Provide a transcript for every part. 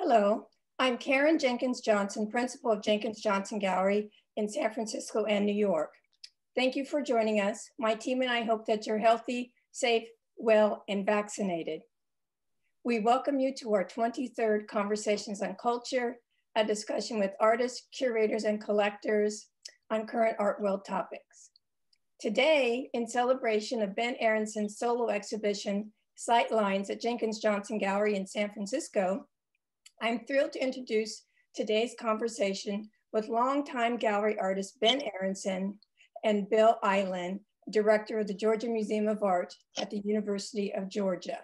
Hello, I'm Karen Jenkins Johnson, principal of Jenkins Johnson Gallery in San Francisco and New York. Thank you for joining us. My team and I hope that you're healthy, safe, well, and vaccinated. We welcome you to our 23rd Conversations on Culture, a discussion with artists, curators, and collectors on current art world topics. Today, in celebration of Ben Aronson's solo exhibition, Sightlines at Jenkins Johnson Gallery in San Francisco, I'm thrilled to introduce today's conversation with longtime gallery artist Ben Aronson and Bill Eiland, director of the Georgia Museum of Art at the University of Georgia.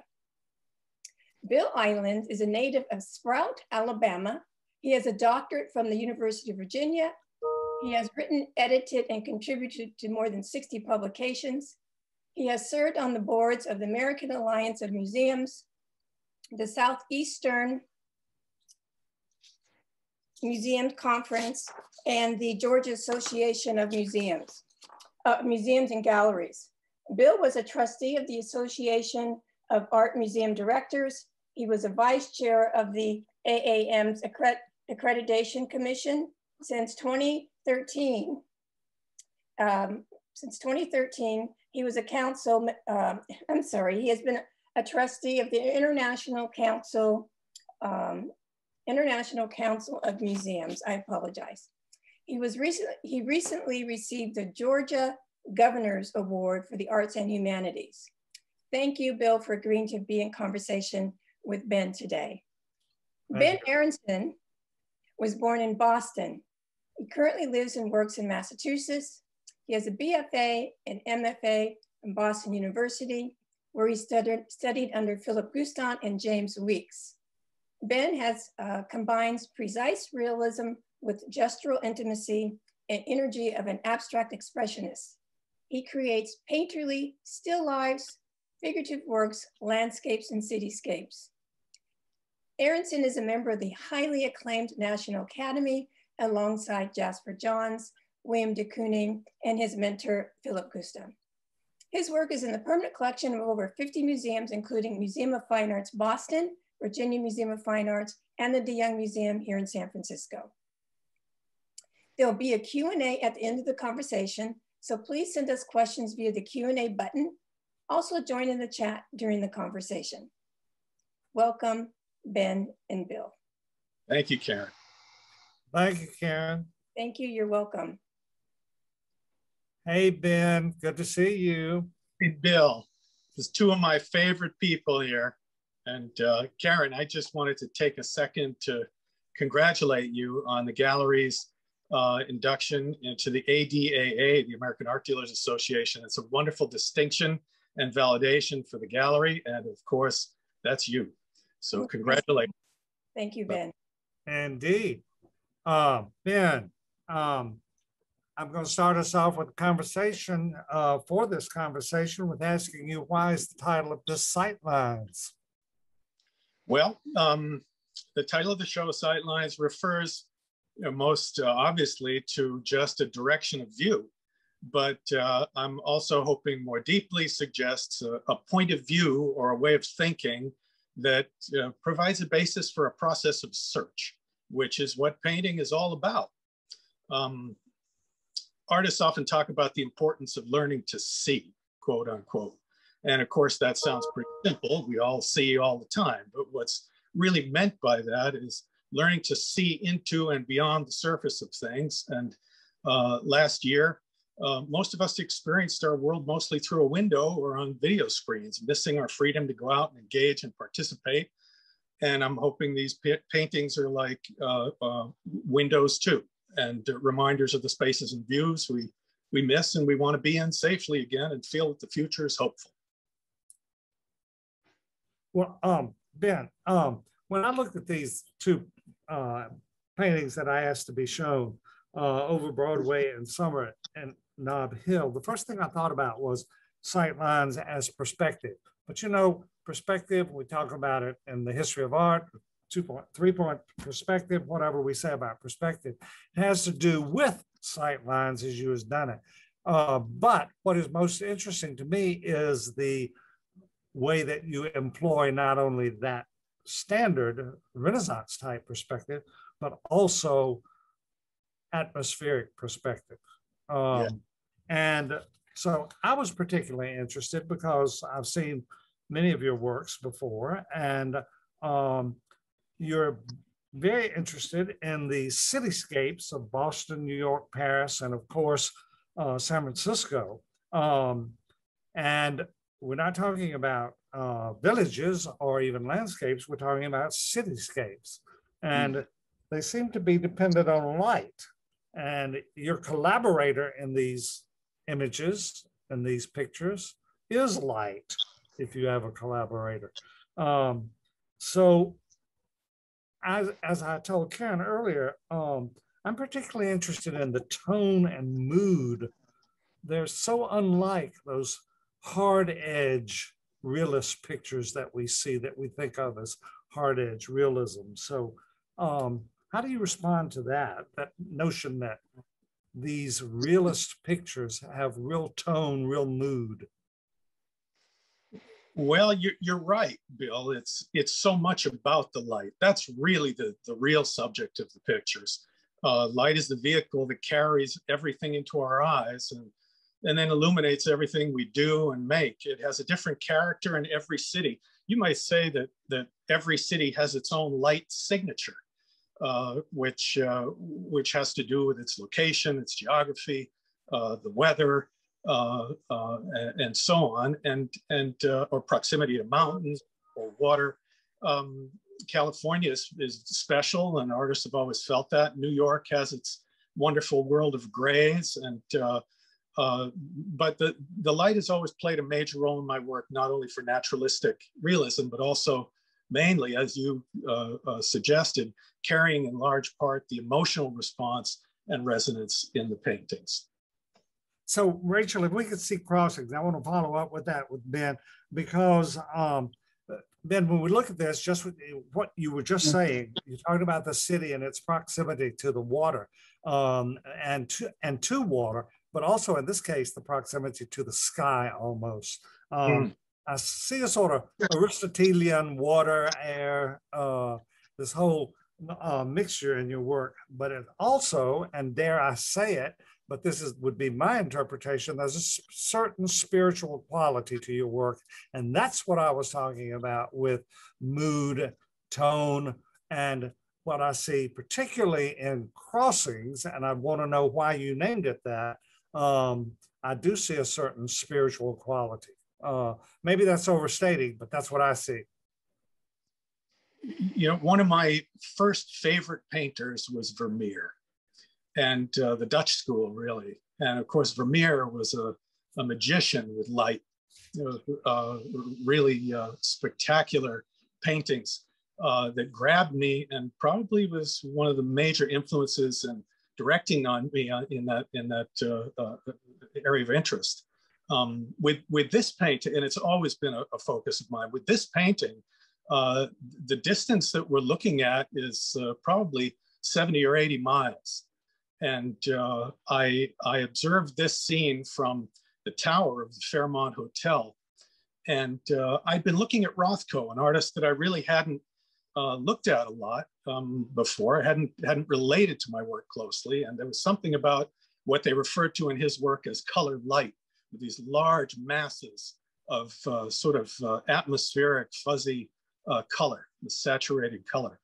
Bill Eiland is a native of Sprout, Alabama. He has a doctorate from the University of Virginia. He has written, edited, and contributed to more than 60 publications. He has served on the boards of the American Alliance of Museums, the Southeastern Museum Conference, and the Georgia Association of Museums and Galleries. Bill was a trustee of the Association of Art Museum Directors. He was a vice chair of the AAM's Accreditation Commission since 2013. He was a council, he has been a trustee of the International Council of Museums. I apologize. He recently received the Georgia Governor's Award for the Arts and Humanities. Thank you, Bill, for agreeing to be in conversation with Ben today. Ben Aronson was born in Boston. He currently lives and works in Massachusetts. He has a BFA and MFA from Boston University, where he studied under Philip Guston and James Weeks. Ben combines precise realism with gestural intimacy and energy of an abstract expressionist. He creates painterly still lifes, figurative works, landscapes, and cityscapes. Aronson is a member of the highly acclaimed National Academy alongside Jasper Johns, William de Kooning, and his mentor, Philip Guston. His work is in the permanent collection of over 50 museums, including Museum of Fine Arts Boston, Virginia Museum of Fine Arts, and the DeYoung Museum here in San Francisco. There'll be a Q&A at the end of the conversation, so please send us questions via the Q&A button. Also join in the chat during the conversation. Welcome, Ben and Bill. Thank you, Karen. Thank you, Karen. Thank you, you're welcome. Hey, Ben, good to see you. Hey, Bill. There's two of my favorite people here. And Karen, I just wanted to take a second to congratulate you on the gallery's induction into the ADAA, the American Art Dealers Association. It's a wonderful distinction and validation for the gallery. And of course, that's you. So congratulations. Thank you, Ben. Indeed. Ben, I'm going to start us off with a conversation for this conversation with asking you, why is the title of this Sightlines? Well, the title of the show, Sightlines, refers most obviously to just a direction of view, but I'm also hoping more deeply suggests a point of view or a way of thinking that provides a basis for a process of search, which is what painting is all about. Artists often talk about the importance of learning to see, quote unquote. And of course, that sounds pretty simple. We all see all the time. But what's really meant by that is learning to see into and beyond the surface of things. And last year, most of us experienced our world mostly through a window or on video screens, missing our freedom to go out and engage and participate. And I'm hoping these paintings are like windows too, and reminders of the spaces and views we miss and we want to be in safely again and feel that the future is hopeful. Well, Ben, when I looked at these two paintings that I asked to be shown over Broadway and Summer and Nob Hill, the first thing I thought about was Sightlines as perspective. But you know, perspective, we talk about it in the history of art, 2-point, 3-point perspective, whatever we say about perspective, it has to do with sightlines as you has done it. But what is most interesting to me is the way that you employ not only that standard Renaissance type perspective, but also atmospheric perspective. Yeah. And so I was particularly interested because I've seen many of your works before, and you're very interested in the cityscapes of Boston, New York, Paris, and of course, San Francisco. And we're not talking about villages or even landscapes, we're talking about cityscapes. And they seem to be dependent on light. And your collaborator in these images and these pictures is light, if you have a collaborator. So as I told Karen earlier, I'm particularly interested in the tone and mood. They're so unlike those hard edge realist pictures that we see, that we think of as hard edge realism. So how do you respond to that notion that these realist pictures have real tone, real mood? Well, you're right, Bill. It's so much about the light. That's really the real subject of the pictures. Light is the vehicle that carries everything into our eyes and then illuminates everything we do and make. It has a different character in every city. You might say that every city has its own light signature, which has to do with its location, its geography, the weather, and so on, and or proximity to mountains or water. California is special, and artists have always felt that. New York has its wonderful world of grays, and but the light has always played a major role in my work, not only for naturalistic realism, but also mainly, as you suggested, carrying in large part the emotional response and resonance in the paintings. So Rachel, if we could see crossings, I want to follow up with that with Ben, because Ben, when we look at this, just what you were just saying, you talked about the city and its proximity to the water and to water, but also in this case, the proximity to the sky almost. I see a sort of Aristotelian water, air, this whole mixture in your work, but it also, and dare I say it, but this would be my interpretation, there's a certain spiritual quality to your work. And that's what I was talking about with mood, tone, and what I see particularly in crossings, and I want to know why you named it that, I do see a certain spiritual quality. Maybe that's overstating, but that's what I see. You know, one of my first favorite painters was Vermeer, and the Dutch school, really. And of course, Vermeer was a magician with light, really spectacular paintings that grabbed me, and probably was one of the major influences in directing on me in that area of interest. With this painting, and it's always been a focus of mine, with this painting, the distance that we're looking at is probably 70 or 80 miles. And I observed this scene from the tower of the Fairmont Hotel. And I'd been looking at Rothko, an artist that I really hadn't looked at a lot before. I hadn't related to my work closely. And there was something about what they referred to in his work as colored light, with these large masses of sort of atmospheric, fuzzy color, the saturated color.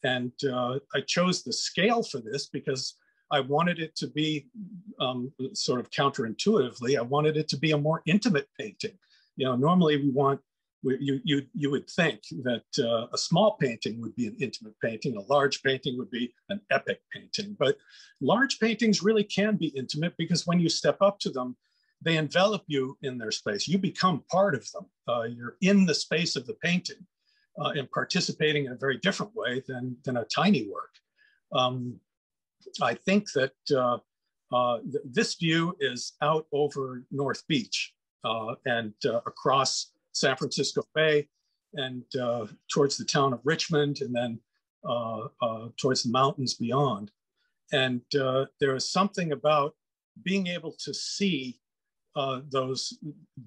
And I chose the scale for this because I wanted it to be sort of counterintuitively, I wanted it to be a more intimate painting. You know, normally you would think that a small painting would be an intimate painting, a large painting would be an epic painting, but large paintings really can be intimate because when you step up to them, they envelop you in their space. You become part of them. You're in the space of the painting and participating in a very different way than a tiny work. I think that this view is out over North Beach and across San Francisco Bay and towards the town of Richmond, and then towards the mountains beyond. And there is something about being able to see those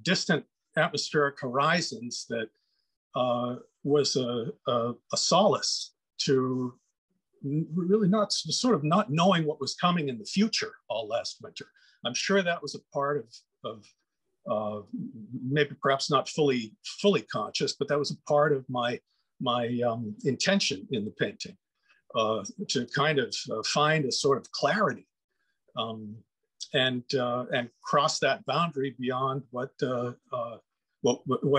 distant atmospheric horizons that was a solace to really not sort of not knowing what was coming in the future all last winter. I'm sure that was a part of maybe perhaps not fully conscious, but that was a part of my intention in the painting, to kind of find a sort of clarity, and cross that boundary beyond what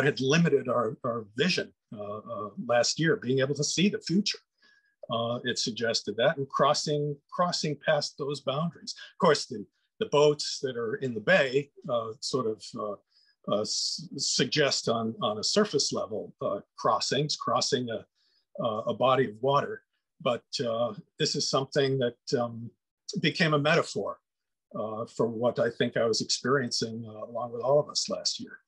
had limited our vision last year, being able to see the future. It suggested that, and crossing past those boundaries. Of course, the boats that are in the bay sort of suggest on a surface level crossing a body of water. But this is something that became a metaphor for what I think I was experiencing along with all of us last year.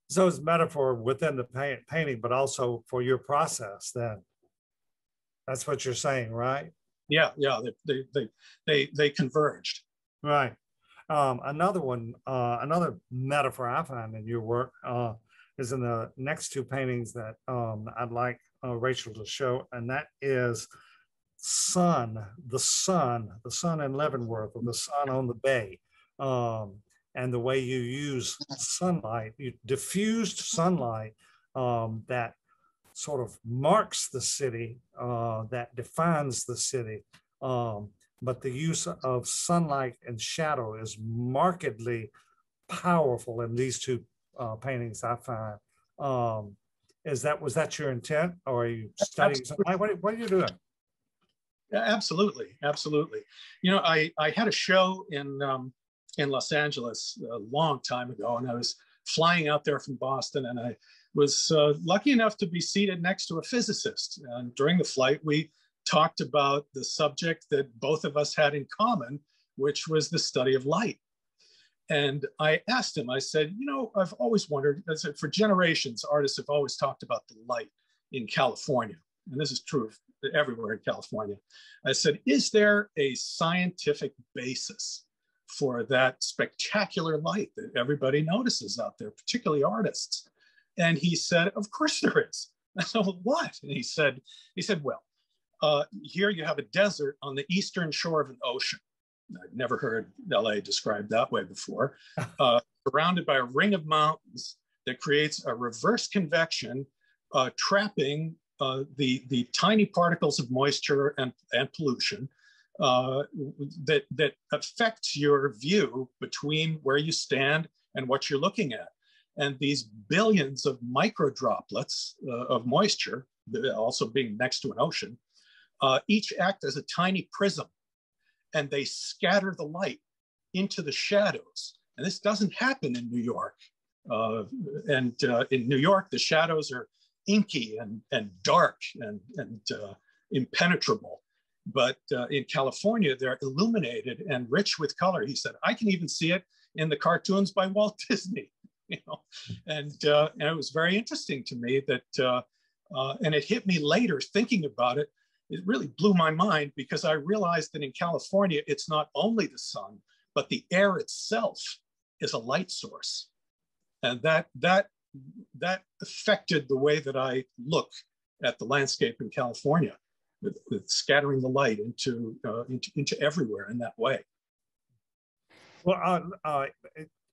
So it's a metaphor within the painting, but also for your process then. That's what you're saying, right? Yeah, they converged. Right. Another one, another metaphor I find in your work is in the next two paintings that I'd like Rachel to show, and that is the sun in Leavenworth, or the sun on the bay, and the way you use sunlight, diffused sunlight that sort of marks the city, that defines the city. But the use of sunlight and shadow is markedly powerful in these two paintings, I find. Was that your intent, or are you studying something? What are you doing? Yeah, absolutely. You know, I had a show in Los Angeles a long time ago, and I was flying out there from Boston, and I was lucky enough to be seated next to a physicist. And during the flight, we talked about the subject that both of us had in common, which was the study of light. And I asked him, I said, you know, I've always wondered, I said, for generations, artists have always talked about the light in California. And this is true everywhere in California. I said, is there a scientific basis for that spectacular light that everybody notices out there, particularly artists? And he said, of course there is. I said, well, what? And he said, well, here you have a desert on the eastern shore of an ocean. I'd never heard LA described that way before. Surrounded by a ring of mountains that creates a reverse convection, trapping the tiny particles of moisture and pollution that affects your view between where you stand and what you're looking at. And these billions of micro droplets of moisture, also being next to an ocean, each act as a tiny prism, and they scatter the light into the shadows. And this doesn't happen in New York. In New York, the shadows are inky and dark and impenetrable. But in California, they're illuminated and rich with color. He said, I can even see it in the cartoons by Walt Disney. You know, and it was very interesting to me that, and it hit me later thinking about it. It really blew my mind, because I realized that in California, it's not only the sun, but the air itself is a light source. And that affected the way that I look at the landscape in California, with scattering the light into everywhere in that way. Well,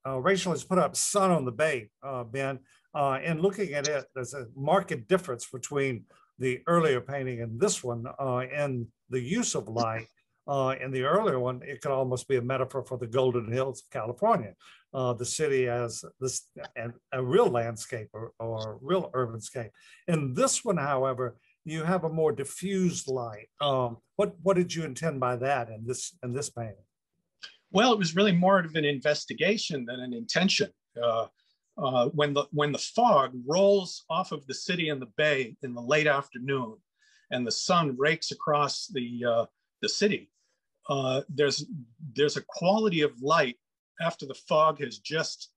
Rachel has put up Sun on the Bay, Ben, and looking at it, there's a marked difference between the earlier painting and this one, and the use of light. In the earlier one, it could almost be a metaphor for the Golden Hills of California, the city as this and a real landscape or real urban scape. In this one, however, you have a more diffused light. What did you intend by that in this painting? Well, it was really more of an investigation than an intention. When the fog rolls off of the city and the bay in the late afternoon, and the sun rakes across the city, there's a quality of light after the fog has just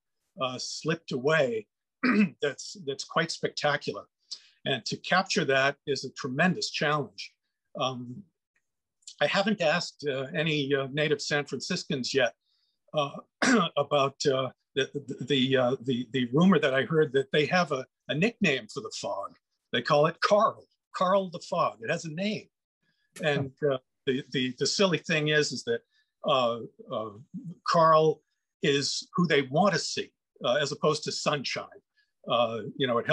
slipped away that's quite spectacular. And to capture that is a tremendous challenge. I haven't asked any native San Franciscans yet about the rumor that I heard that they have a nickname for the fog They call it Carl the Fog. It has a name. And the silly thing is that Carl is who they want to see, as opposed to sunshine. It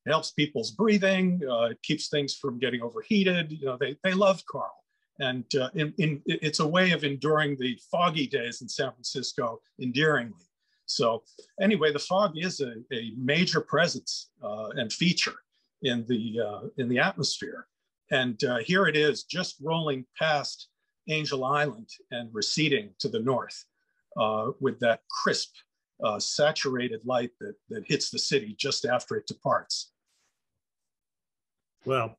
helps people's breathing. It keeps things from getting overheated. They love Carl. And it's a way of enduring the foggy days in San Francisco endearingly. So anyway, the fog is a major presence and feature in the atmosphere. And here it is, just rolling past Angel Island and receding to the north with that crisp, saturated light that hits the city just after it departs. Well,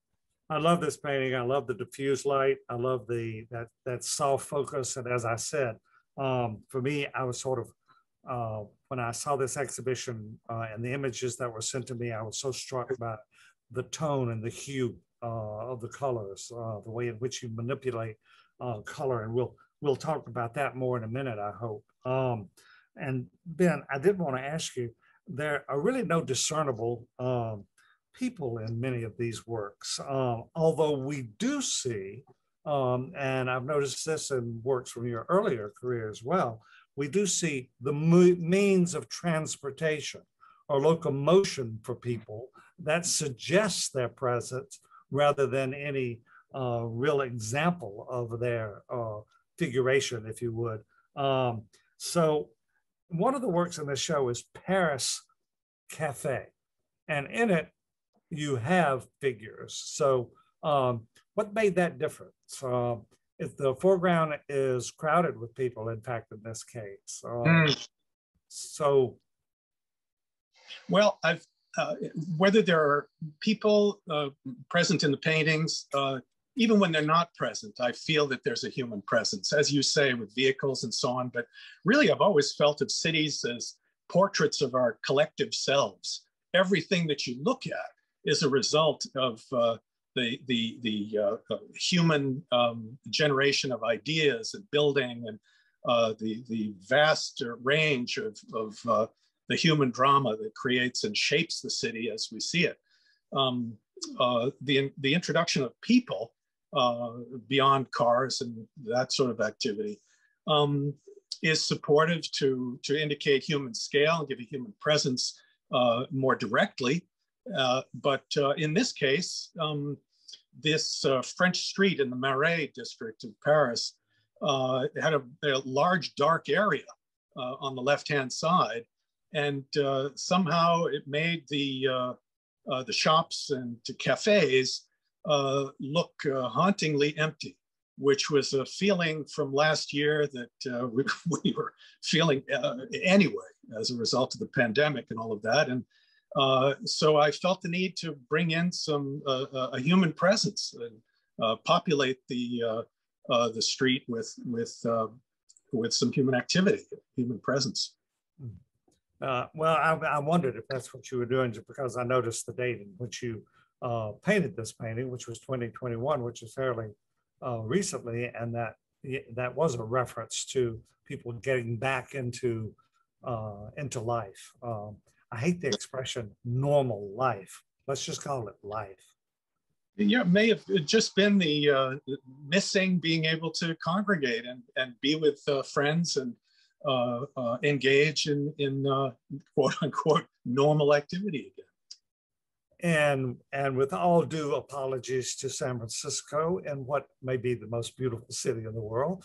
I love this painting. I love the diffuse light. I love that soft focus. And as I said, for me, I was sort of, when I saw this exhibition and the images that were sent to me, I was so struck by the tone and the hue of the colors, the way in which you manipulate color. And we'll talk about that more in a minute, I hope. And Ben, I did want to ask you, there are really no discernible people in many of these works, although we do see, and I've noticed this in works from your earlier career as well, we do see the means of transportation or locomotion for people that suggests their presence rather than any real example of their figuration, if you would. So one of the works in this show is Paris Cafe, and in it, you have figures. So what made that difference? If the foreground is crowded with people, in fact, in this case. So. Well, whether there are people present in the paintings, even when they're not present, I feel that there's a human presence, as you say, with vehicles and so on. But really, I've always felt of cities as portraits of our collective selves. Everything that you look at is a result of the human generation of ideas and building, and the vast range of the human drama that creates and shapes the city as we see it. The introduction of people beyond cars and that sort of activity is supportive to indicate human scale and give a human presence more directly. But in this case, this French street in the Marais district of Paris had a large dark area on the left-hand side, and somehow it made the shops and cafes look hauntingly empty, which was a feeling from last year that we were feeling anyway as a result of the pandemic and all of that. And so I felt the need to bring in a human presence and populate the street with some human activity, human presence. Well, I wondered if that's what you were doing, just because I noticed the date in which you painted this painting, which was 2021, which is fairly recently, and that was a reference to people getting back into life. I hate the expression normal life. Let's just call it life. Yeah, it may have just been the missing being able to congregate and be with friends and engage in quote unquote normal activity again. And with all due apologies to San Francisco and what may be the most beautiful city in the world,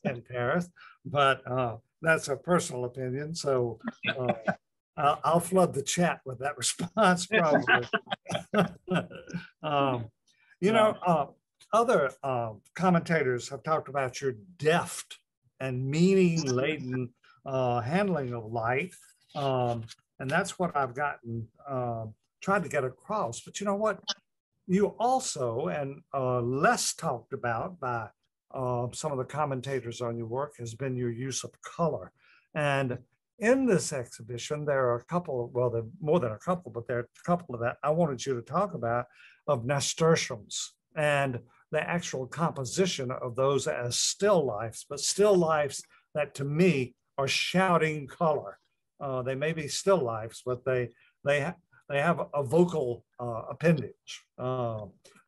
in Paris, but that's a personal opinion. So I'll flood the chat with that response probably. Other commentators have talked about your deft and meaning-laden handling of light. And that's what I've tried to get across. But you know what? You also, and less talked about by some of the commentators on your work, has been your use of color. And in this exhibition, there are a couple, well, there are more than a couple, but there are a couple of that I wanted you to talk about, of nasturtiums and the actual composition of those as still lifes, but still lifes that to me are shouting color. They may be still lifes, but they they have a vocal appendage.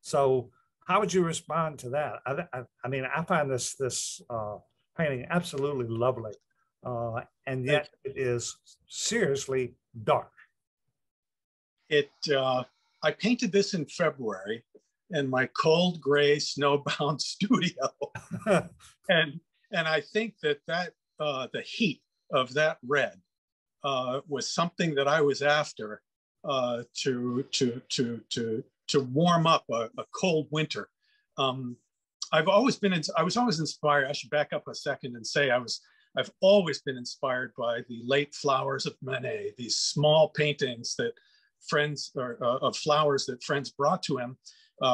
So how would you respond to that? I mean, I find this painting absolutely lovely, and yet it is seriously dark. I painted this in February in my cold, gray, snowbound studio, and I think that the heat of that red was something that I was after to warm up a cold winter. I was always inspired. I should back up a second and say I've always been inspired by the late flowers of Manet, these small paintings that of flowers that friends brought to him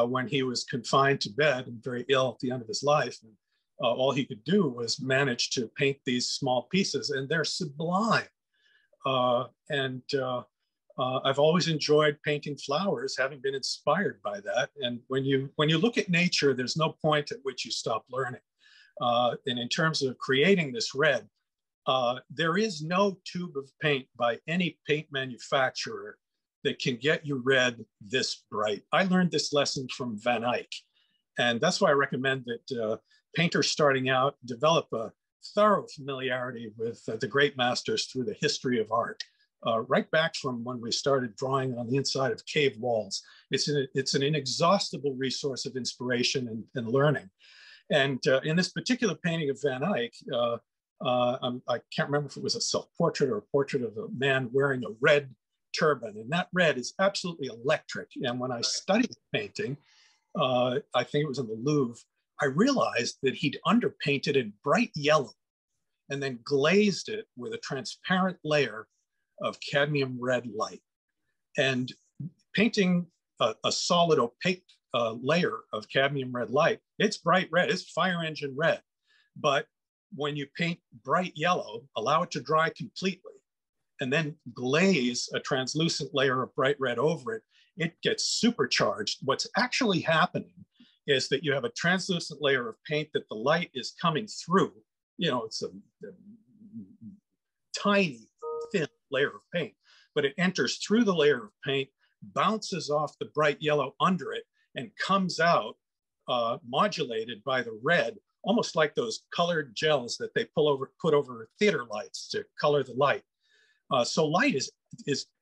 when he was confined to bed and very ill at the end of his life. And all he could do was manage to paint these small pieces, and they're sublime. I've always enjoyed painting flowers, having been inspired by that. And when you look at nature, there's no point at which you stop learning. And in terms of creating this red, there is no tube of paint by any paint manufacturer that can get you red this bright. I learned this lesson from Van Eyck. And that's why I recommend that painters starting out develop a thorough familiarity with the great masters through the history of art. Right back from when we started drawing on the inside of cave walls. It's an inexhaustible resource of inspiration and learning. And in this particular painting of Van Eyck, I can't remember if it was a self-portrait or a portrait of a man wearing a red turban. And that red is absolutely electric. And when I studied the painting, I think it was in the Louvre, I realized that he'd underpainted in bright yellow and then glazed it with a transparent layer of cadmium red light. And painting a solid opaque layer of cadmium red light, it's bright red, it's fire engine red. But when you paint bright yellow, allow it to dry completely, and then glaze a translucent layer of bright red over it, it gets supercharged. What's actually happening is that you have a translucent layer of paint that the light is coming through. You know, it's a tiny, thin layer of paint, but it enters through the layer of paint, bounces off the bright yellow under it, and comes out modulated by the red, almost like those colored gels that they put over theater lights to color the light. So light is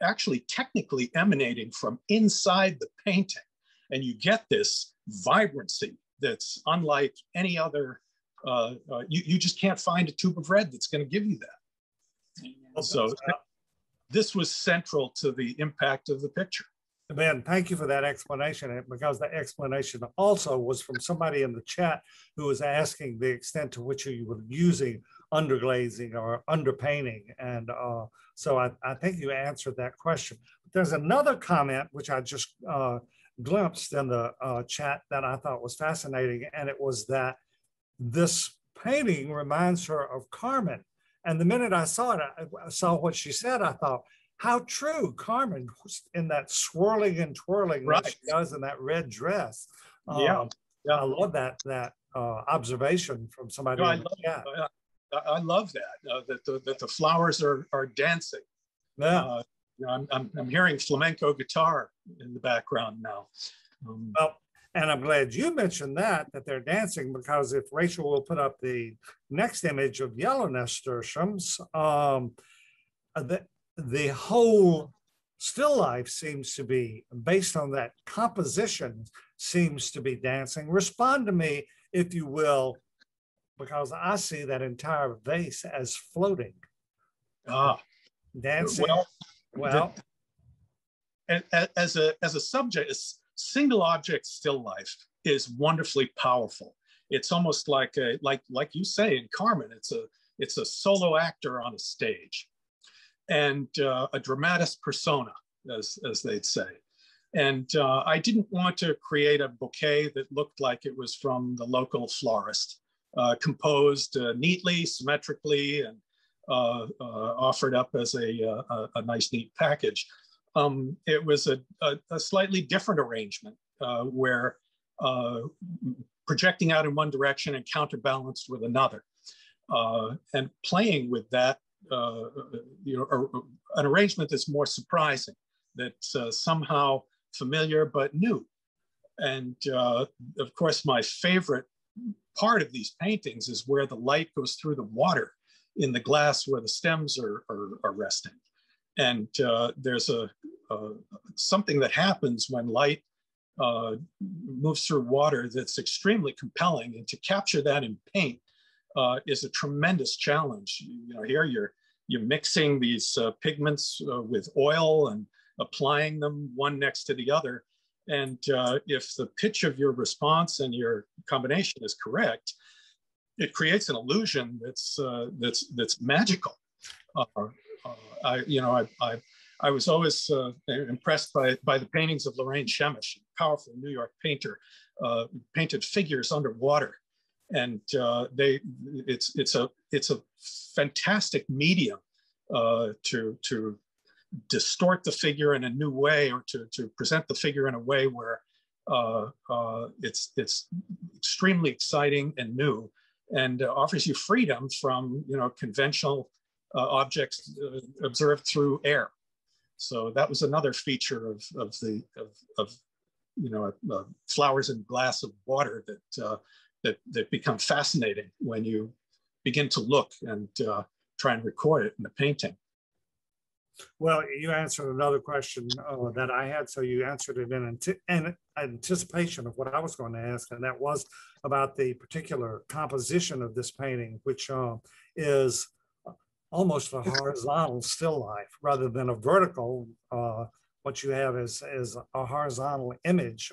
actually technically emanating from inside the painting, and you get this vibrancy that's unlike any other. You just can't find a tube of red that's going to give you that. So this was central to the impact of the picture. Ben, thank you for that explanation, because the explanation also was from somebody in the chat who was asking the extent to which you were using underglazing or underpainting. And so I think you answered that question. But there's another comment which I just glimpsed in the chat that I thought was fascinating, and it was that this painting reminds her of Carmen. And the minute I saw it, I saw what she said, I thought, how true. Carmen in that swirling and twirling right. that she does in that red dress. Yeah. I love that observation from somebody. No, I love that, that the flowers are dancing. Yeah. I'm hearing flamenco guitar in the background now. Well, and I'm glad you mentioned that they're dancing, because if Rachel will put up the next image of yellow nasturtiums, the whole still life seems to be, based on that composition, seems to be dancing. Respond to me, if you will, because I see that entire vase as floating. Dancing. Well, as a subject, a single object still life is wonderfully powerful. It's almost like like you say in Carmen, it's a solo actor on a stage, and a dramatis persona, as they'd say. And I didn't want to create a bouquet that looked like it was from the local florist, composed neatly, symmetrically, and offered up as a nice, neat package. It was a slightly different arrangement where projecting out in one direction and counterbalanced with another, and playing with that, an arrangement that's more surprising that's somehow familiar but new. And of course, my favorite part of these paintings is where the light goes through the water in the glass where the stems are resting. And there's something that happens when light moves through water that's extremely compelling. And to capture that in paint is a tremendous challenge. You know, here you're mixing these pigments with oil and applying them one next to the other. And if the pitch of your response and your combination is correct, it creates an illusion that's magical. I was always impressed by the paintings of Lorraine Shemesh, a powerful New York painter, painted figures underwater, and it's a fantastic medium to distort the figure in a new way, or to present the figure in a way where it's extremely exciting and new, and offers you freedom from conventional objects observed through air. So that was another feature of flowers in a glass of water that become fascinating when you begin to look and try and record it in the painting. Well, you answered another question that I had, so you answered it in anticipation of what I was going to ask, and that was about the particular composition of this painting, which is almost a horizontal still life rather than a vertical. What you have is a horizontal image,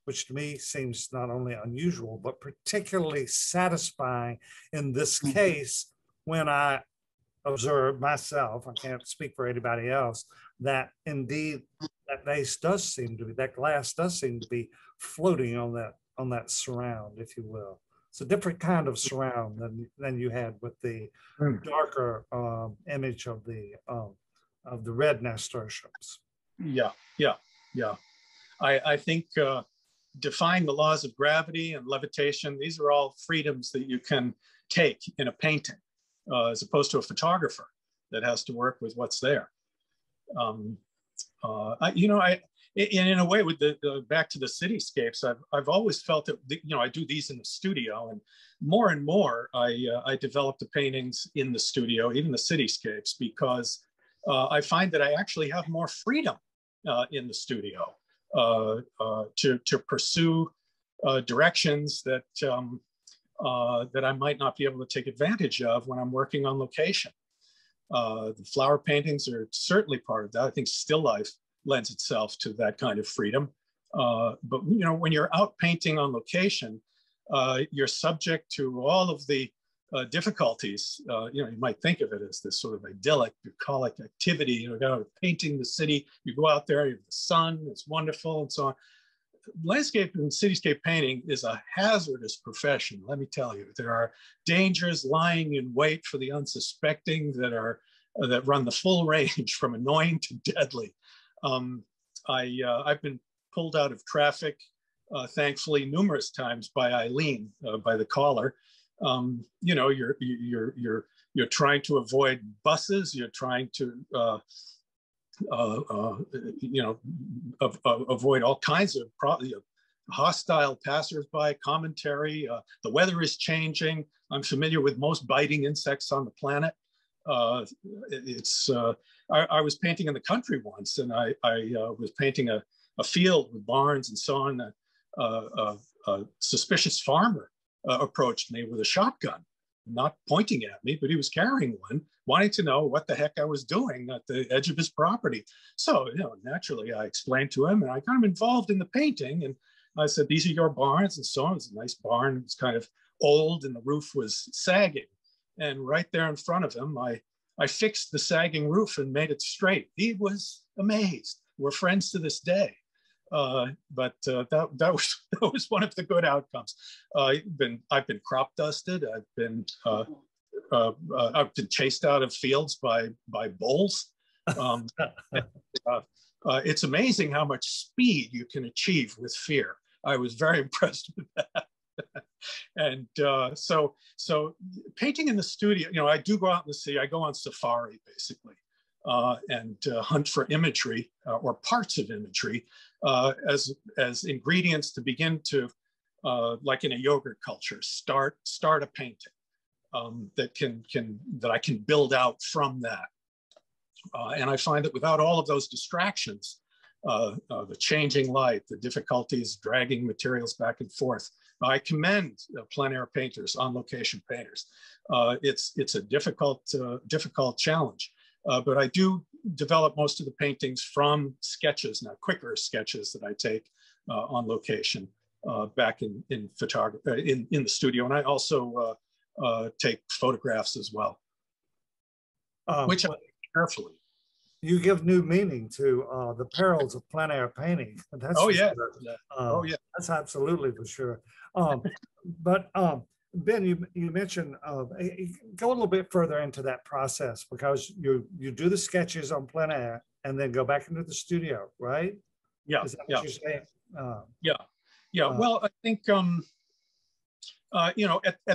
which to me seems not only unusual, but particularly satisfying in this case when I observed myself, I can't speak for anybody else, that indeed that vase does seem to be, that glass does seem to be floating on that surround, if you will. It's a different kind of surround than you had with the darker image of the red nasturtiums. Yeah. I think defying the laws of gravity and levitation, these are all freedoms that you can take in a painting, as opposed to a photographer that has to work with what's there. In a way, with the back to the cityscapes, I've always felt that I do these in the studio, and more I develop the paintings in the studio, even the cityscapes, because I find that I actually have more freedom in the studio to pursue directions that I might not be able to take advantage of when I'm working on location. The flower paintings are certainly part of that. I think still life lends itself to that kind of freedom. But when you're out painting on location, you're subject to all of the difficulties. You might think of it as this sort of idyllic, bucolic activity. Painting the city, you go out there, you have the sun, it's wonderful, and so on. Landscape and cityscape painting is a hazardous profession, let me tell you. There are dangers lying in wait for the unsuspecting that run the full range from annoying to deadly. I've been pulled out of traffic, thankfully, numerous times by Eileen, by the caller. You're trying to avoid buses. You're trying to avoid all kinds of hostile passersby, commentary. The weather is changing. I'm familiar with most biting insects on the planet. I was painting in the country once, and I was painting a field with barns and so on. A suspicious farmer approached me with a shotgun, not pointing at me, but he was carrying one, wanting to know what the heck I was doing at the edge of his property. So, naturally, I explained to him, and I got him involved in the painting. And I said, "These are your barns," and so on. It was a nice barn. It was kind of old, and the roof was sagging. And right there in front of him, I fixed the sagging roof and made it straight. He was amazed. We're friends to this day. But that was one of the good outcomes. I've been crop dusted. I've been chased out of fields by bulls. It's amazing how much speed you can achieve with fear. I was very impressed with that. And so painting in the studio, I do go out in the city. I go on safari, basically. and hunt for imagery or parts of imagery as ingredients to begin to, like in a yogurt culture, start a painting that I can build out from that. And I find that without all of those distractions, the changing light, the difficulties dragging materials back and forth, I commend plein air painters, on location painters. It's a difficult challenge, but I do develop most of the paintings from sketches, now quicker sketches that I take on location back in photography in the studio, and I also take photographs as well, which I do carefully. You give new meaning to the perils of plein air painting. That's yeah. That's absolutely for sure. But Ben, you mentioned go a little bit further into that process, because you do the sketches on plein air and then go back into the studio, right? Yeah. Is that what you're saying? Yeah. Well, I think at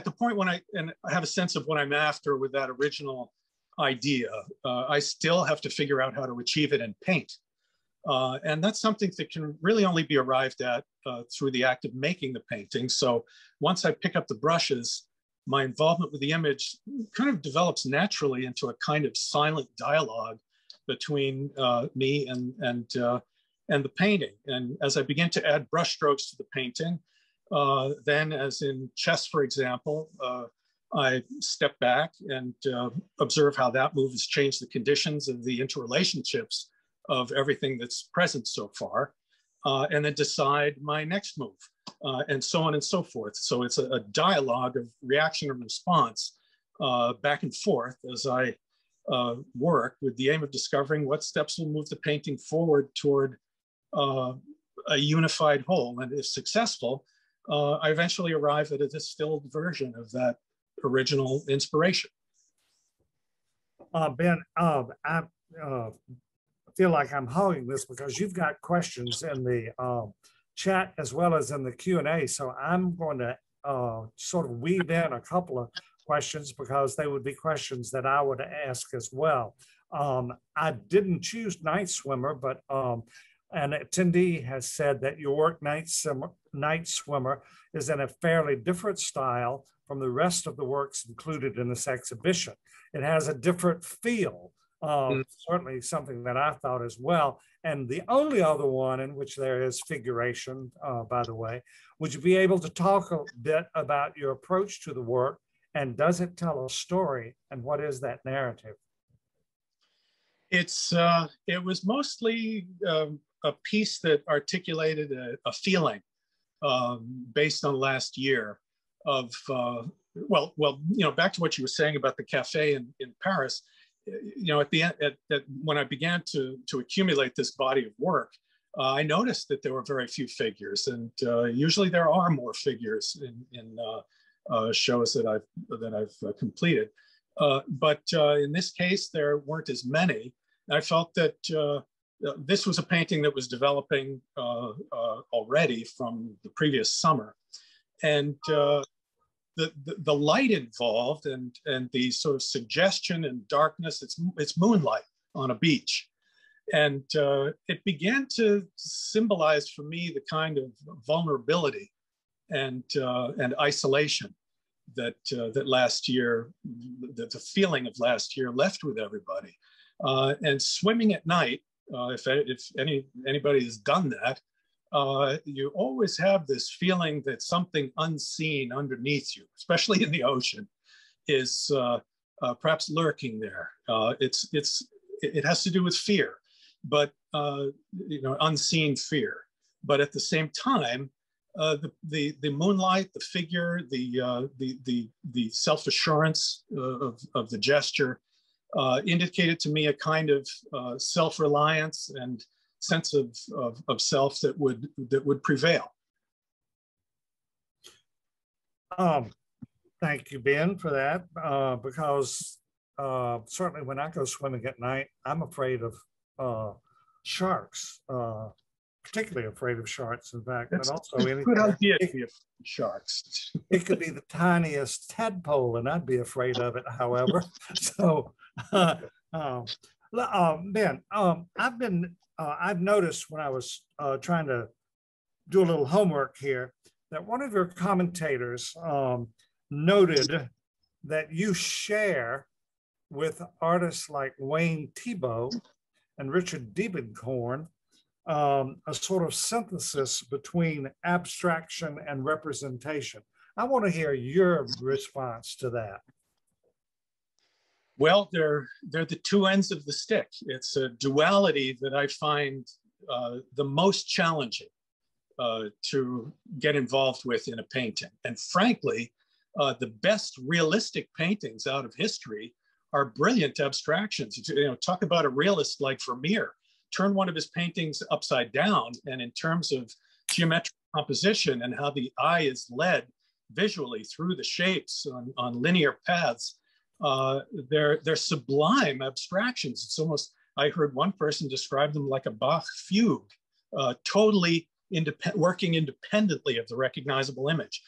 the point when I have a sense of what I'm after with that original idea, I still have to figure out how to achieve it in paint. And that's something that can really only be arrived at through the act of making the painting. So once I pick up the brushes, my involvement with the image kind of develops naturally into a kind of silent dialogue between me and the painting. And as I begin to add brushstrokes to the painting, then as in chess, for example, I step back and observe how that move has changed the conditions of the interrelationships of everything that's present so far, and then decide my next move, and so on and so forth. So it's a dialogue of reaction and response back and forth as I work with the aim of discovering what steps will move the painting forward toward a unified whole. And if successful, I eventually arrive at a distilled version of that original inspiration. Ben, I feel like I'm hogging this because you've got questions in the chat as well as in the Q&A. So I'm going to sort of weave in a couple of questions because they would be questions that I would ask as well. I didn't choose Night Swimmer, but an attendee has said that your work Night Swimmer is in a fairly different style from the rest of the works included in this exhibition. It has a different feel, certainly something that I thought as well. And the only other one in which there is figuration, by the way, would you be able to talk a bit about your approach to the work, and does it tell a story, and what is that narrative? It was mostly a piece that articulated a feeling based on last year of, back to what you were saying about the cafe in Paris, at the end, when I began to accumulate this body of work, I noticed that there were very few figures, and usually there are more figures in shows that I've completed. But in this case, there weren't as many. I felt that this was a painting that was developing already from the previous summer, and the light involved and the sort of suggestion and darkness. It's moonlight on a beach, and it began to symbolize for me the kind of vulnerability and isolation that last year, the feeling of last year left with everybody. And swimming at night, if anybody has done that, you always have this feeling that something unseen underneath you, especially in the ocean, is perhaps lurking there. It has to do with fear, but unseen fear. But at the same time, the moonlight, the figure, the self-assurance of the gesture indicated to me a kind of self-reliance and sense of self that would prevail. Thank you, Ben, for that, because certainly when I go swimming at night, I'm afraid of sharks, particularly afraid of sharks, in fact. That's but also a good idea to be afraid of sharks. It could be the tiniest tadpole and I'd be afraid of it, however. So Ben, I've noticed when I was trying to do a little homework here that one of your commentators noted that you share with artists like Wayne Thiebaud and Richard Diebenkorn a sort of synthesis between abstraction and representation. I want to hear your response to that. Well, they're the two ends of the stick. It's a duality that I find the most challenging to get involved with in a painting. And frankly, the best realistic paintings out of history are brilliant abstractions. You know, talk about a realist like Vermeer. Turn one of his paintings upside down, and in terms of geometric composition and how the eye is led visually through the shapes on linear paths, they're sublime abstractions. It's almost, I heard one person describe them like a Bach fugue, totally working independently of the recognizable image.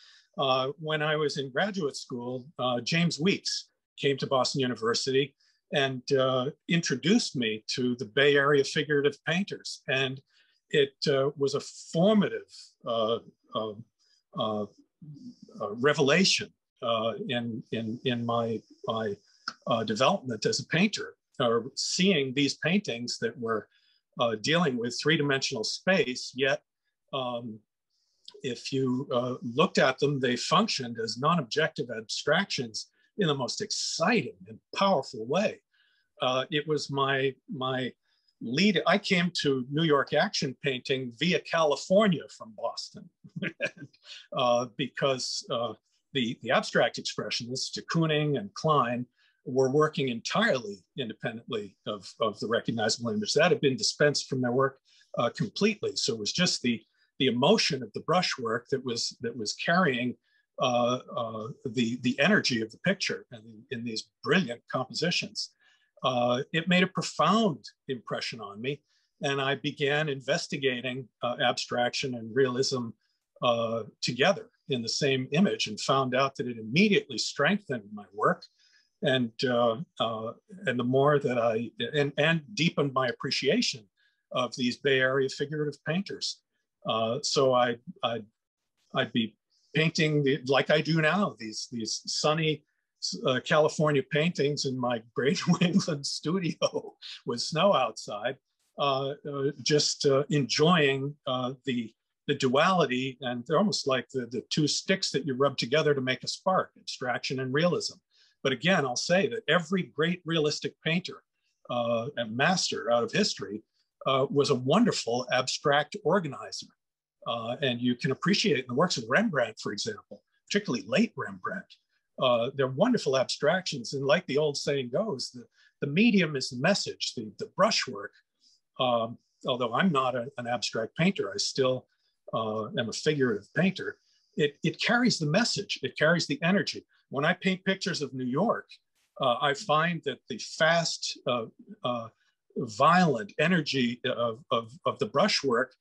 When I was in graduate school, James Weeks came to Boston University and introduced me to the Bay Area figurative painters. And it was a formative revelation in my development as a painter, seeing these paintings that were dealing with three-dimensional space, yet if you looked at them, they functioned as non-objective abstractions in the most exciting and powerful way. It was my lead. I came to New York action painting via California from Boston because the abstract expressionists, de Kooning and Klein, were working entirely independently of the recognizable image. That had been dispensed from their work completely. So it was just the emotion of the brushwork that was carrying the energy of the picture and in these brilliant compositions. It made a profound impression on me, and I began investigating abstraction and realism together in the same image, and found out that it immediately strengthened my work, and the more that and deepened my appreciation of these Bay Area figurative painters. So I'd be painting like I do now, these sunny California paintings in my great New England studio with snow outside, just enjoying the duality, and they're almost like the two sticks that you rub together to make a spark, abstraction and realism. But again, I'll say that every great realistic painter and master out of history was a wonderful abstract organizer. And you can appreciate in the works of Rembrandt, for example, particularly late Rembrandt, they're wonderful abstractions. And like the old saying goes, the medium is the message, the brushwork. Although I'm not an abstract painter, I still am a figurative painter. It carries the message, it carries the energy. When I paint pictures of New York, I find that the fast, violent energy of the brushwork,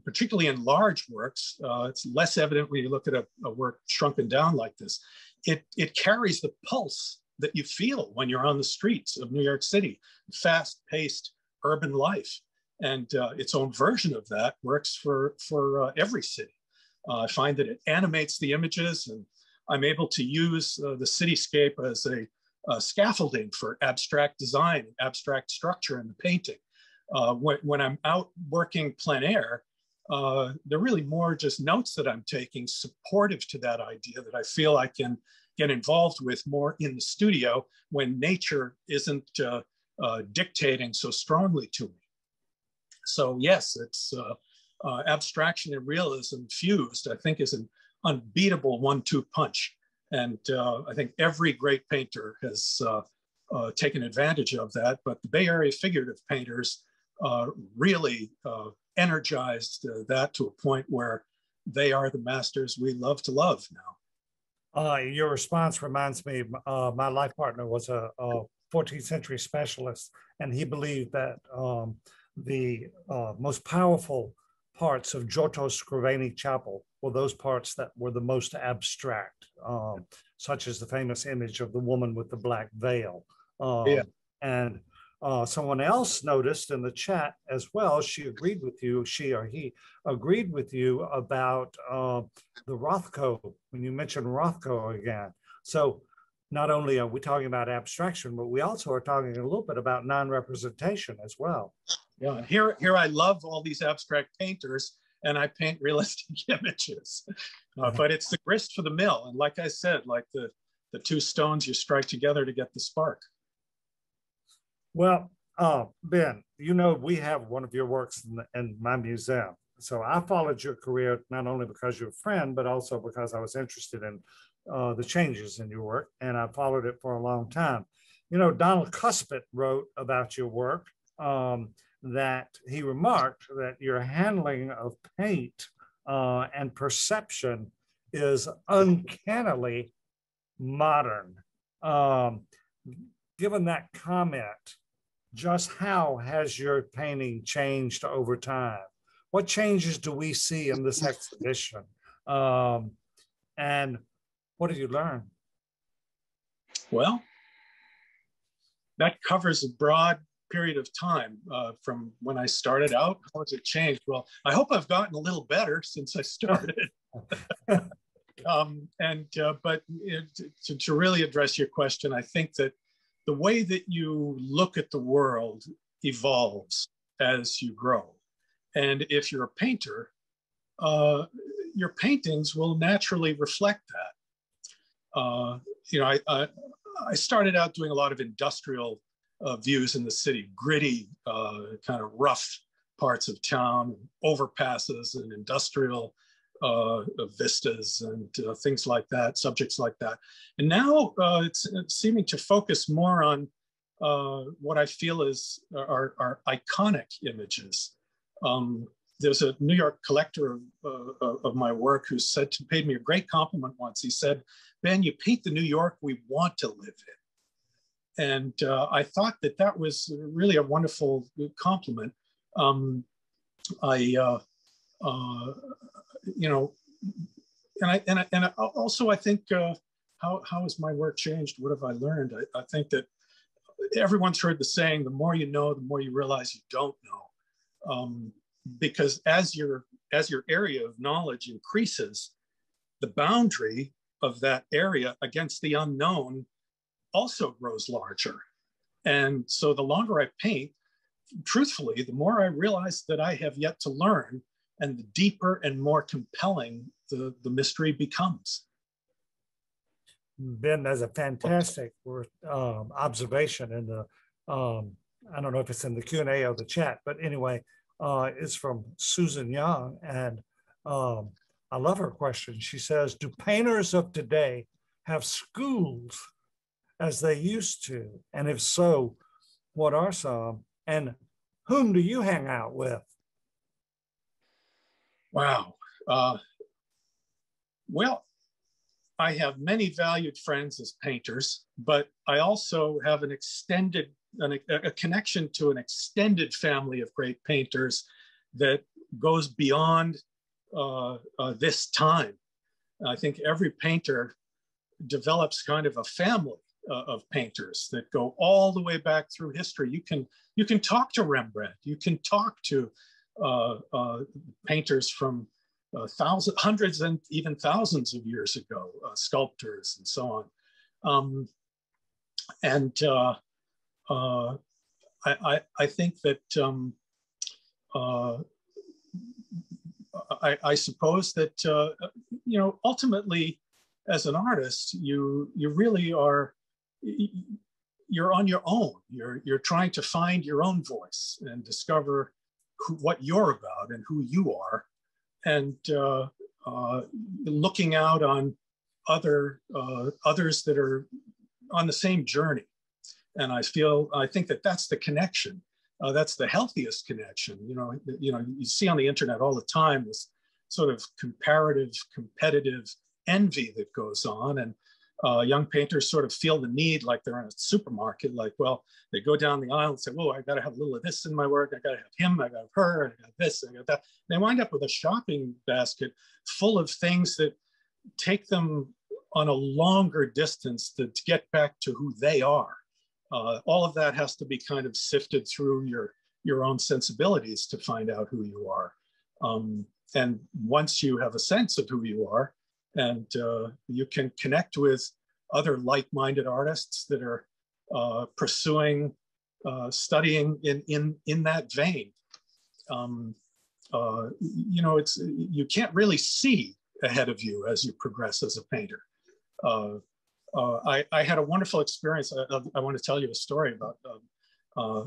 particularly in large works, it's less evident when you look at a work shrunken down like this. It carries the pulse that you feel when you're on the streets of New York City, fast-paced urban life. And its own version of that works for every city. I find that it animates the images, and I'm able to use the cityscape as a scaffolding for abstract design, abstract structure in the painting. When I'm out working plein air, they're really more just notes that I'm taking supportive to that idea that I feel I can get involved with more in the studio when nature isn't dictating so strongly to me. So yes, it's abstraction and realism fused, I think, is an unbeatable 1-2 punch. And I think every great painter has taken advantage of that, but the Bay Area figurative painters really energized that to a point where they are the masters we love to love now. Your response reminds me, my life partner was a 14th century specialist, and he believed that the most powerful parts of Giotto Scrivani Chapel were those parts that were the most abstract, such as the famous image of the woman with the black veil. Yeah. And Someone else noticed in the chat as well, she agreed with you, she or he agreed with you about the Rothko, when you mentioned Rothko again. So not only are we talking about abstraction, but we also are talking a little bit about non-representation as well. Yeah, here I love all these abstract painters, and I paint realistic images. But it's the grist for the mill. And like I said, like the two stones you strike together to get the spark. Well, Ben, you know, we have one of your works in my museum. So I followed your career not only because you're a friend, but also because I was interested in the changes in your work, and I followed it for a long time. You know, Donald Cuspit wrote about your work that he remarked that your handling of paint and perception is uncannily modern. Given that comment, just how has your painting changed over time? What changes do we see in this exhibition? And what have you learned? Well, that covers a broad period of time from when I started out. How has it changed? Well, I hope I've gotten a little better since I started. But to really address your question, I think that the way that you look at the world evolves as you grow. And if you're a painter, your paintings will naturally reflect that. You know, I started out doing a lot of industrial views in the city, gritty, kind of rough parts of town, overpasses and industrial vistas and things like that, subjects like that. And now it's seeming to focus more on what I feel is are iconic images. There's a New York collector of my work who paid me a great compliment once. He said, "Ben, you paint the New York we want to live in." And I thought that was really a wonderful compliment. You know, and also I think how has my work changed? What have I learned? I think that everyone's heard the saying, the more you know, the more you realize you don't know. Because as your area of knowledge increases, the boundary of that area against the unknown also grows larger. And so the longer I paint, truthfully, the more I realize that I have yet to learn, and the deeper and more compelling the mystery becomes. Ben, that's a fantastic observation in the, I don't know if it's in the Q&A or the chat, but anyway, it's from Susan Young, and I love her question. She says, do painters of today have schools as they used to? And if so, what are some? And whom do you hang out with? Wow. Well, I have many valued friends as painters, but I also have a connection to an extended family of great painters that goes beyond this time. I think every painter develops kind of a family of painters that go all the way back through history. You can talk to Rembrandt. You can talk to painters from hundreds and even thousands of years ago, sculptors and so on. I think that I suppose that you know, ultimately, as an artist, you really are, you're on your own. You're trying to find your own voice and discover what you're about and who you are, and looking out on others that are on the same journey. And I think that that's the connection. That's the healthiest connection. You know, you see on the internet all the time this sort of comparative, competitive envy that goes on, and young painters sort of feel the need, like they're in a supermarket. Like, well, they go down the aisle and say, "Whoa, I got to have a little of this in my work. I got to have him. I got to have her. I got this. I got that." And they wind up with a shopping basket full of things that take them on a longer distance to get back to who they are. all of that has to be kind of sifted through your own sensibilities to find out who you are. And once you have a sense of who you are, and you can connect with other like-minded artists that are pursuing studying in that vein. You know, you can't really see ahead of you as you progress as a painter. I had a wonderful experience. I want to tell you a story about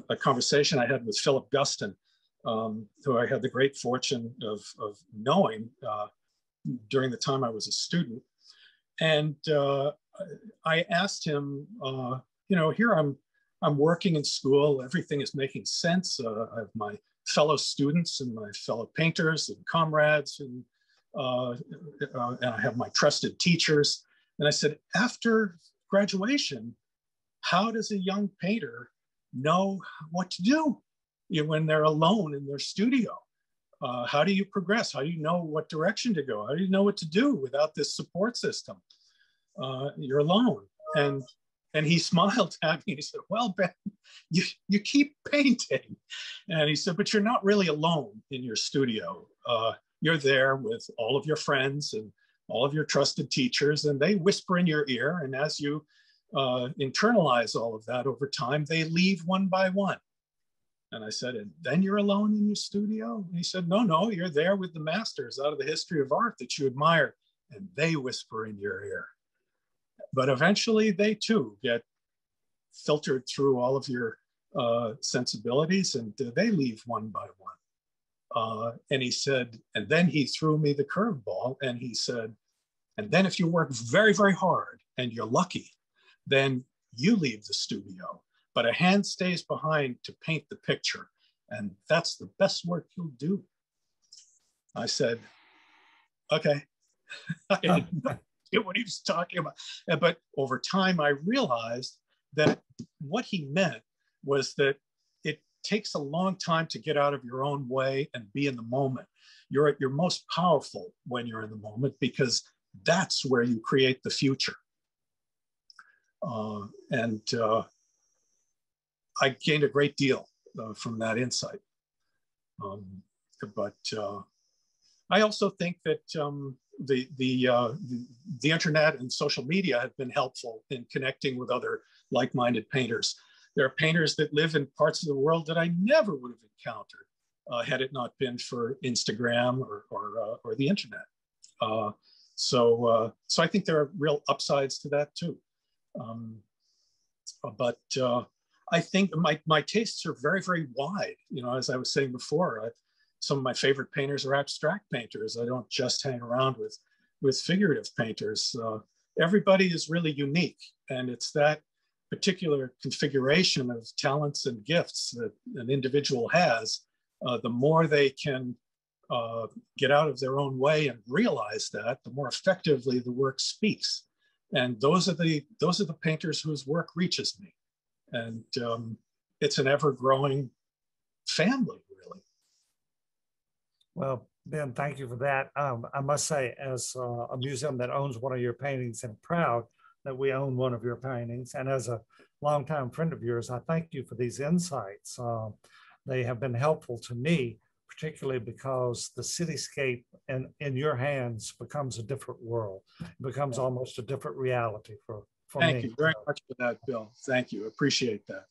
a conversation I had with Philip Guston, who I had the great fortune of knowing during the time I was a student. And I asked him, you know, here I'm working in school, everything is making sense. I have my fellow students and my fellow painters and comrades, and I have my trusted teachers. And I said, after graduation, how does a young painter know what to do when they're alone in their studio? How do you progress? How do you know what direction to go? How do you know what to do without this support system? You're alone. And he smiled at me. He said, well, Ben, you keep painting. And he said, but you're not really alone in your studio. You're there with all of your friends and all of your trusted teachers, and they whisper in your ear. And as you internalize all of that over time, they leave one by one. And I said, and then you're alone in your studio? And he said, no, you're there with the masters out of the history of art that you admire, and they whisper in your ear. But eventually they too get filtered through all of your sensibilities, and they leave one by one. And he said, and then he threw me the curveball, and he said, and then if you work very, very hard and you're lucky, then you leave the studio, but a hand stays behind to paint the picture. And that's the best work you'll do. I said, okay. I had no idea what he was talking about. But over time, I realized that what he meant was that it takes a long time to get out of your own way and be in the moment. You're at your most powerful when you're in the moment, because that's where you create the future. I gained a great deal from that insight. But I also think that the internet and social media have been helpful in connecting with other like-minded painters. There are painters that live in parts of the world that I never would have encountered had it not been for Instagram or the internet. So I think there are real upsides to that too. But I think my tastes are very, very wide. You know, as I was saying before, some of my favorite painters are abstract painters. I don't just hang around with figurative painters. Everybody is really unique, and it's that particular configuration of talents and gifts that an individual has. The more they can get out of their own way and realize that, the more effectively the work speaks. And those are the painters whose work reaches me. And it's an ever-growing family, really. Well, Ben, thank you for that. I must say, as a museum that owns one of your paintings, and proud that we own one of your paintings, and as a longtime friend of yours, I thank you for these insights. They have been helpful to me, particularly because the cityscape in your hands becomes a different world. It becomes almost a different reality for me. Thank you very much for that, Bill. Thank you. Appreciate that.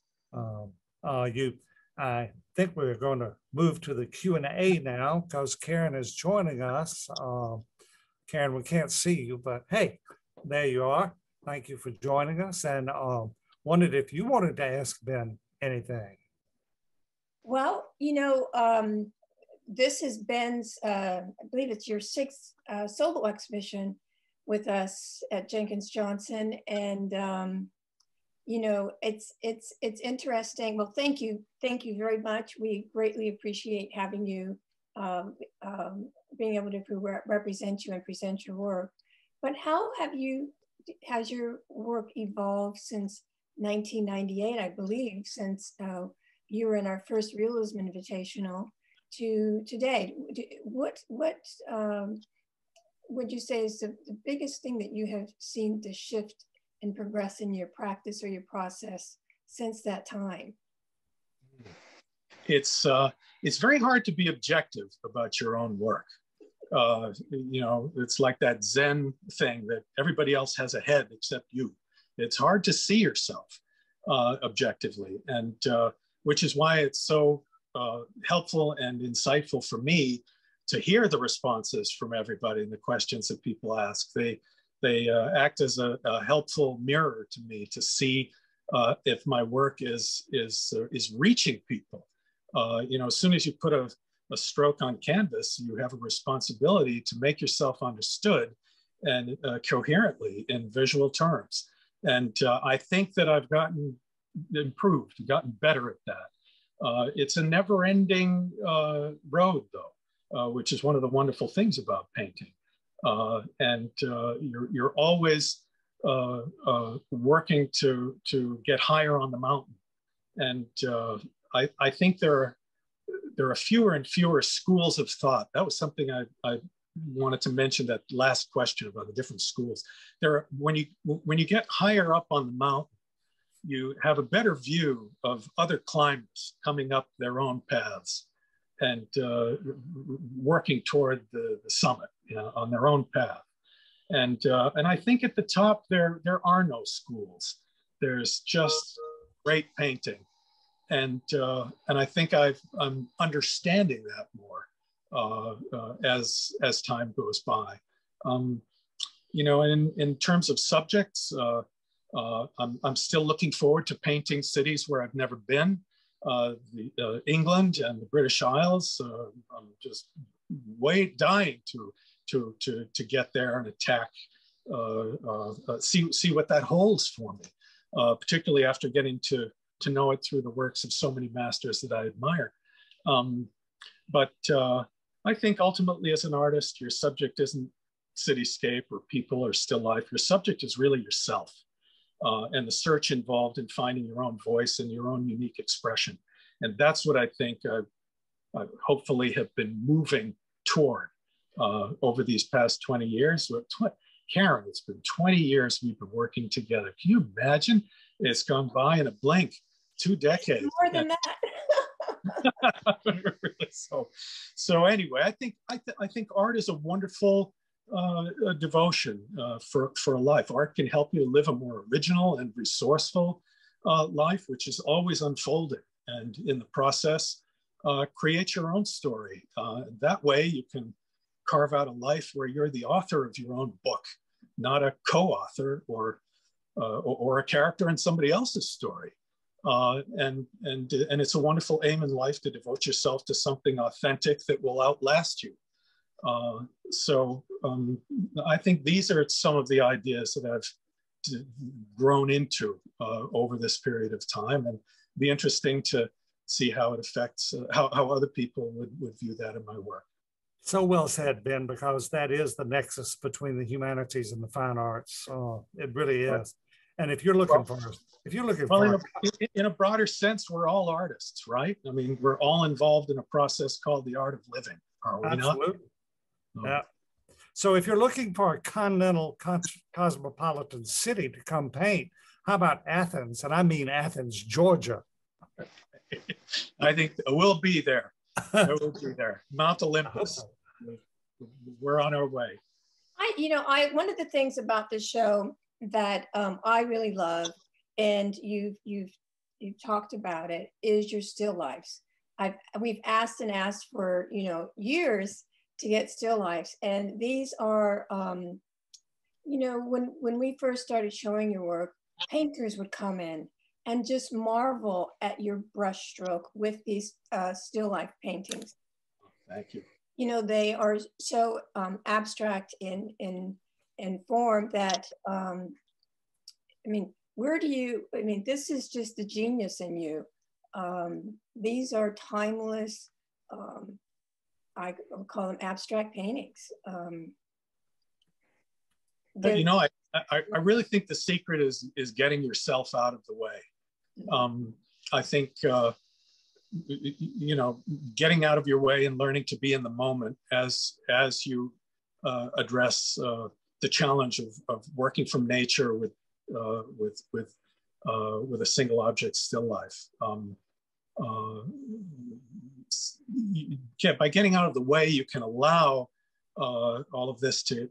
I think we're going to move to the Q&A now, because Karen is joining us. Karen, we can't see you, but hey, there you are. Thank you for joining us, and wondered if you wanted to ask Ben anything. Well, you know, this is Ben's, I believe it's your 6th solo exhibition with us at Jenkins Johnson. And, you know, it's interesting. Well, thank you very much. We greatly appreciate having you, being able to represent you and present your work. But how has your work evolved since 1998, I believe, since you were in our first Realism Invitational to today? What would you say is the biggest thing that you have seen to shift and progress in your practice or your process since that time? It's very hard to be objective about your own work. You know, it's like that Zen thing that everybody else has a head except you. It's hard to see yourself objectively, and which is why it's so helpful and insightful for me to hear the responses from everybody and the questions that people ask. They act as a helpful mirror to me to see if my work is reaching people. You know, as soon as you put a stroke on canvas, you have a responsibility to make yourself understood and coherently in visual terms. And I think that I've gotten better at that. It's a never-ending road, though, which is one of the wonderful things about painting. And you're always working to get higher on the mountain. And I think there are fewer and fewer schools of thought. That was something I wanted to mention, that last question about the different schools. When you get higher up on the mountain, you have a better view of other climbers coming up their own paths and working toward the summit, you know, on their own path. And I think at the top there are no schools. There's just great painting. And I think I'm understanding that more as time goes by. You know, in terms of subjects, I'm still looking forward to painting cities where I've never been. England and the British Isles. I'm just dying to get there and attack, see what that holds for me, particularly after getting to know it through the works of so many masters that I admire. But I think ultimately as an artist, your subject isn't cityscape or people or still life. Your subject is really yourself, and the search involved in finding your own voice and your own unique expression. And that's what I think I hopefully have been moving toward over these past 20 years. Karen, it's been 20 years we've been working together. Can you imagine? It's gone by in a blink, 2 decades. More than that. So anyway, I think art is a wonderful devotion for a life. Art can help you live a more original and resourceful life, which is always unfolding. And in the process, create your own story. That way you can carve out a life where you're the author of your own book, not a co-author or a character in somebody else's story. And it's a wonderful aim in life to devote yourself to something authentic that will outlast you. So I think these are some of the ideas that I've grown into over this period of time, and be interesting to see how it affects, how other people would view that in my work. So well said, Ben, because that is the nexus between the humanities and the fine arts. It really is. And if you're looking in a broader sense, we're all artists, right? I mean, we're all involved in a process called the art of living, are we absolutely not? Yeah. So if you're looking for a continental cosmopolitan city to come paint, how about Athens? And I mean Athens, Georgia. I think we'll be there. We'll be there. Mount Olympus. We're on our way. One of the things about the show that I really love, and you've talked about it, is your still lifes. We've asked and asked for years to get still lifes, and these are when we first started showing your work, painters would come in and just marvel at your brushstroke with these still life paintings. Thank you. They are so abstract in form that this is just the genius in you. These are timeless. I call them abstract paintings. I really think the secret is getting yourself out of the way. I think getting out of your way and learning to be in the moment as you address the challenge of working from nature with with a single object still life. By getting out of the way, you can allow all of this to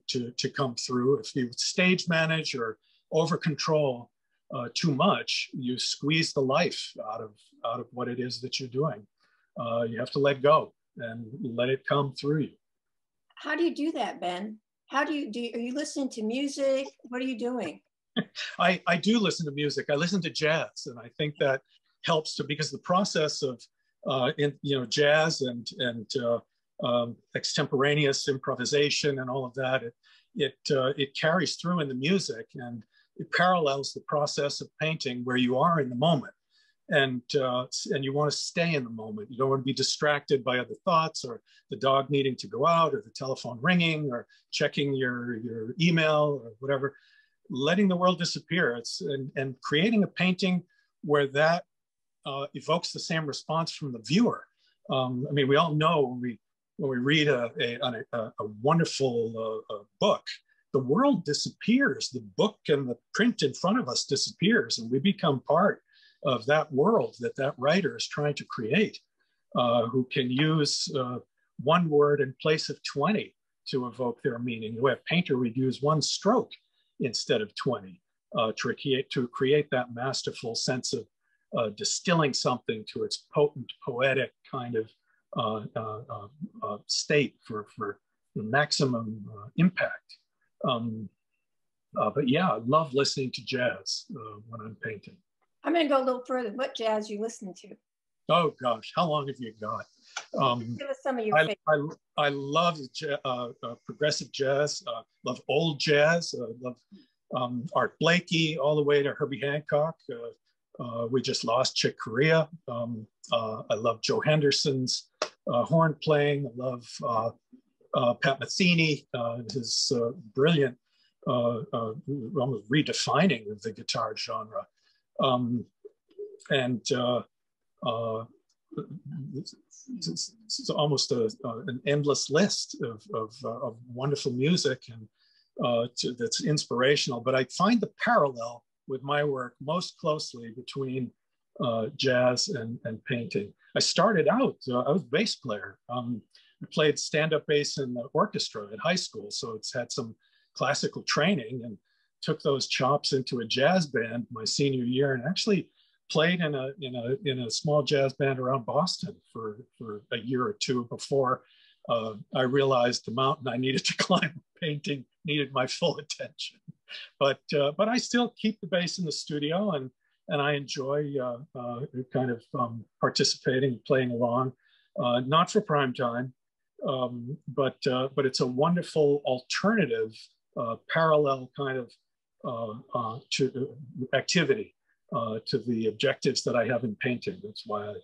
come through. If you stage manage or over control too much, you squeeze the life out of what it is that you're doing. You have to let go and let it come through you. How do you do that, Ben? How do you are you listening to music? What are you doing? I do listen to music. I listen to jazz, and I think that helps to, because the process of jazz and extemporaneous improvisation and all of that, it carries through in the music, and it parallels the process of painting where you are in the moment, and you want to stay in the moment. You don't want to be distracted by other thoughts, or the dog needing to go out, or the telephone ringing, or checking your email or whatever. Letting the world disappear. And creating a painting where that evokes the same response from the viewer. I mean, we all know when we read a wonderful book, the world disappears. The book and the print in front of us disappears, and we become part of that world that writer is trying to create, who can use one word in place of 20 to evoke their meaning. The way a painter would use one stroke instead of 20 to create that masterful sense of distilling something to its potent, poetic kind of state for the maximum impact. But yeah, I love listening to jazz when I'm painting. I'm going to go a little further. What jazz you listen to? Oh gosh, how long have you got? Give us some of your favorites. I love progressive jazz. Love old jazz. Love Art Blakey all the way to Herbie Hancock. We just lost Chick Corea. I love Joe Henderson's horn playing. I love Pat Metheny, his brilliant almost redefining of the guitar genre. It's almost an endless list of wonderful music and that's inspirational. But I find the parallel with my work most closely between jazz and painting. I started out, I was a bass player. I played stand-up bass in the orchestra at high school, so it's had some classical training, and took those chops into a jazz band my senior year, and actually played in a small jazz band around Boston for a year or two before I realized the mountain I needed to climb painting needed my full attention. But I still keep the bass in the studio, and I enjoy kind of participating, playing along, not for prime time, but it's a wonderful alternative, parallel kind of to activity to the objectives that I have in painting. That's why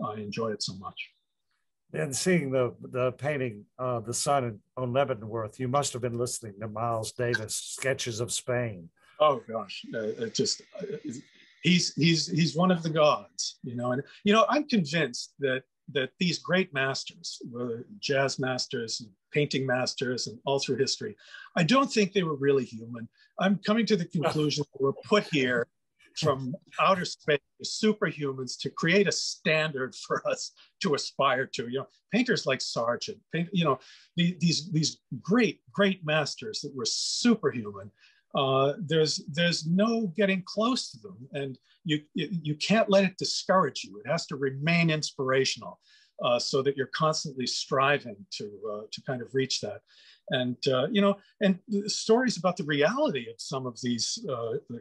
I enjoy it so much. And seeing the painting, The Sun on Leavenworth, you must have been listening to Miles Davis' Sketches of Spain. Oh gosh, he's one of the gods, and I'm convinced that these great masters, whether jazz masters, and painting masters, and all through history, I don't think they were really human. I'm coming to the conclusion that we're put here from outer space, superhumans, to create a standard for us to aspire to. Painters like Sargent, these great masters that were superhuman. There's no getting close to them, and you can't let it discourage you. It has to remain inspirational, so that you're constantly striving to kind of reach that. And and the stories about the reality of some of these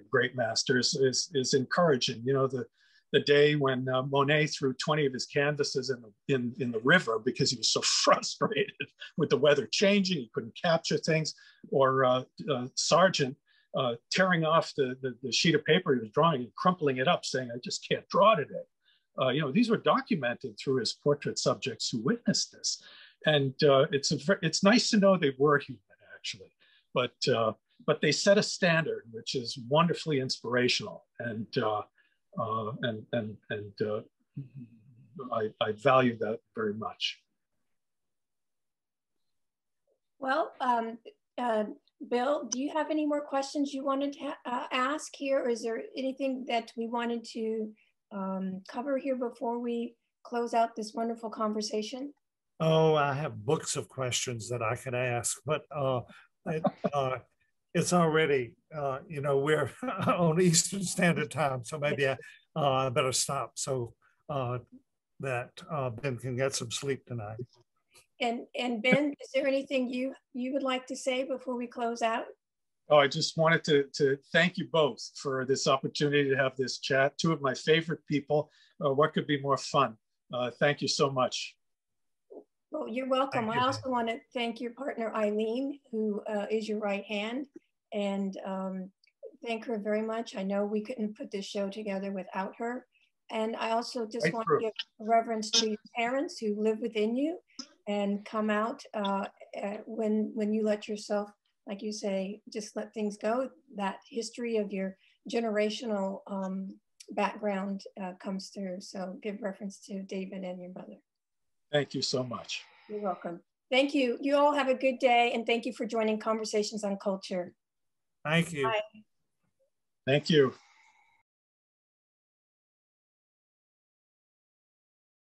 great masters is encouraging. The day when Monet threw 20 of his canvases in the river because he was so frustrated with the weather changing, he couldn't capture things, or Sargent tearing off the sheet of paper he was drawing and crumpling it up, saying, "I just can't draw today." These were documented through his portrait subjects who witnessed this. And it's nice to know they were human, actually, but they set a standard which is wonderfully inspirational, and I value that very much. Well, Bill, do you have any more questions you wanted to ask here? Or is there anything that we wanted to cover here before we close out this wonderful conversation? Oh, I have books of questions that I could ask, but it's already, you know, we're on Eastern Standard Time, so maybe I better stop so that Ben can get some sleep tonight. And Ben, is there anything you would like to say before we close out? Oh, I just wanted to thank you both for this opportunity to have this chat. Two of my favorite people. What could be more fun? Thank you so much. Well, you're welcome. I also want to thank your partner, Eileen, who is your right hand, and thank her very much. I know we couldn't put this show together without her. And I also just want to give reverence to your parents who live within you and come out when you let yourself, like you say, just let things go. That history of your generational background comes through. So give reference to David and your mother. Thank you so much. You're welcome. Thank you. You all have a good day, and thank you for joining Conversations on Culture. Thank you. Bye. Thank you.